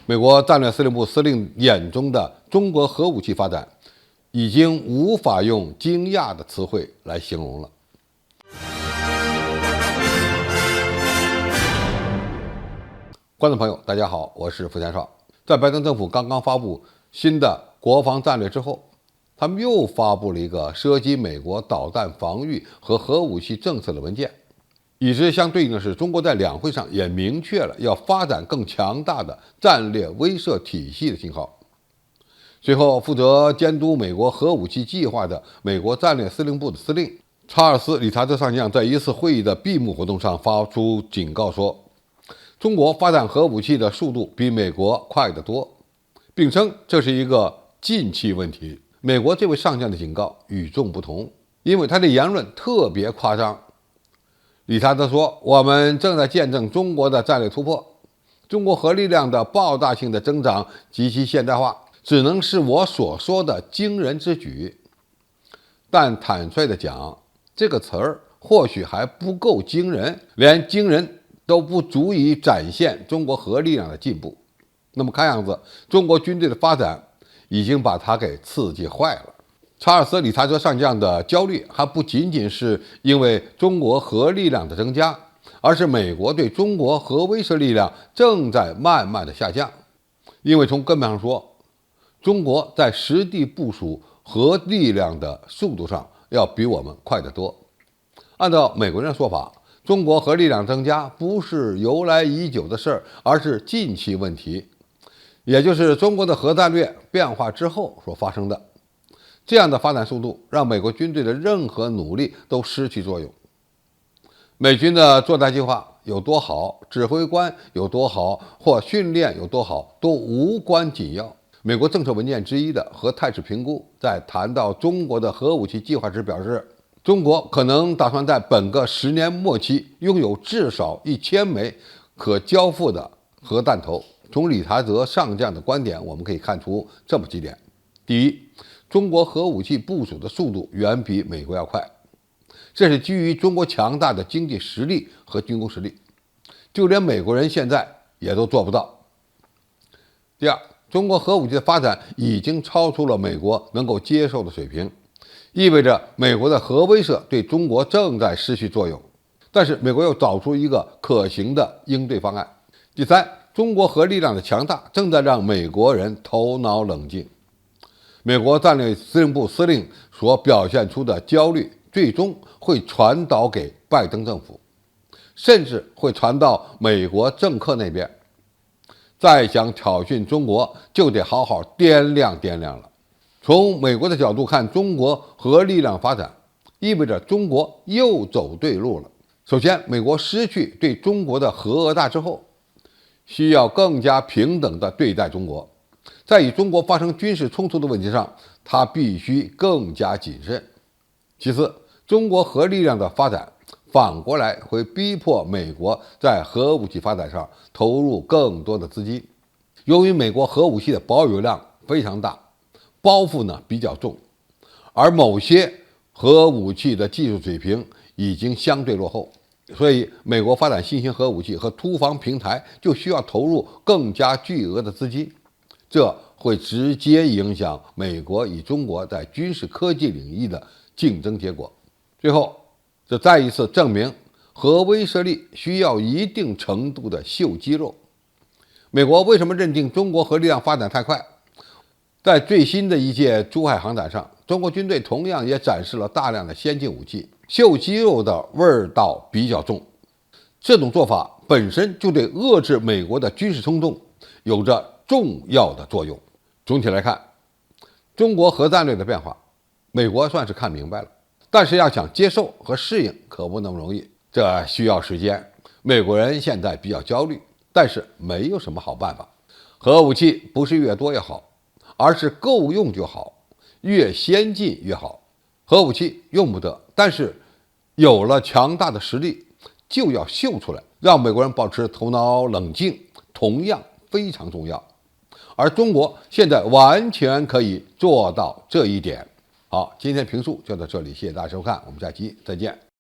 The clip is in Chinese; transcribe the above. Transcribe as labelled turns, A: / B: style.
A: 美国战略司令部司令眼中的中国核武器发展，已经无法用惊讶的词汇来形容了。观众朋友，大家好，我是付天少。在拜登政府刚刚发布新的国防战略之后，他们又发布了一个涉及美国导弹防御和核武器政策的文件。与之相对应的是，中国在两会上也明确了要发展更强大的战略威慑体系的信号。随后，负责监督美国核武器计划的美国战略司令部的司令查尔斯·理查德上将在一次会议的闭幕活动上发出警告说，中国发展核武器的速度比美国快得多，并称这是一个近期问题。美国这位上将的警告与众不同，因为他的言论特别夸张。理查德说，我们正在见证中国的战略突破，中国核力量的爆炸性的增长及其现代化只能是我所说的惊人之举。但坦率地讲，这个词儿或许还不够惊人，连惊人都不足以展现中国核力量的进步。那么看样子，中国军队的发展已经把它给刺激坏了。查尔斯·理查德上将的焦虑还不仅仅是因为中国核力量的增加，而是美国对中国核威慑力量正在慢慢的下降。因为从根本上说，中国在实地部署核力量的速度上要比我们快得多。按照美国人的说法，中国核力量增加不是由来已久的事儿，而是近期问题，也就是中国的核战略变化之后所发生的。这样的发展速度让美国军队的任何努力都失去作用。美军的作战计划有多好，指挥官有多好，或训练有多好，都无关紧要。美国政策文件之一的核态势评估在谈到中国的核武器计划时表示，中国可能打算在本个10年末期拥有至少1000枚可交付的核弹头。从理查德上将的观点，我们可以看出这么几点：第一，中国核武器部署的速度远比美国要快，这是基于中国强大的经济实力和军工实力，就连美国人现在也都做不到。第二，中国核武器的发展已经超出了美国能够接受的水平，意味着美国的核威慑对中国正在失去作用，但是美国又找出一个可行的应对方案。第三，中国核力量的强大正在让美国人头脑冷静。美国战略司令部司令所表现出的焦虑，最终会传导给拜登政府，甚至会传到美国政客那边。再想挑衅中国，就得好好掂量掂量了。从美国的角度看，中国核力量发展意味着中国又走对路了。首先，美国失去对中国的核讹诈之后，需要更加平等地对待中国。在与中国发生军事冲突的问题上，他必须更加谨慎。其次，中国核力量的发展反过来会逼迫美国在核武器发展上投入更多的资金。由于美国核武器的保有量非常大，包袱呢比较重，而某些核武器的技术水平已经相对落后，所以美国发展新型核武器和突防平台就需要投入更加巨额的资金，这会直接影响美国与中国在军事科技领域的竞争结果。最后，这再一次证明核威慑力需要一定程度的秀肌肉。美国为什么认定中国核力量发展太快？在最新的一届珠海航展上，中国军队同样也展示了大量的先进武器，秀肌肉的味道比较重。这种做法本身就对遏制美国的军事冲动有着重要的作用。总体来看，中国核战略的变化，美国算是看明白了，但是要想接受和适应可不那么容易，这需要时间。美国人现在比较焦虑，但是没有什么好办法。核武器不是越多越好，而是够用就好，越先进越好。核武器用不得，但是有了强大的实力就要秀出来，让美国人保持头脑冷静，同样非常重要。而中国现在完全可以做到这一点。好，今天评述就到这里，谢谢大家收看，我们下期再见。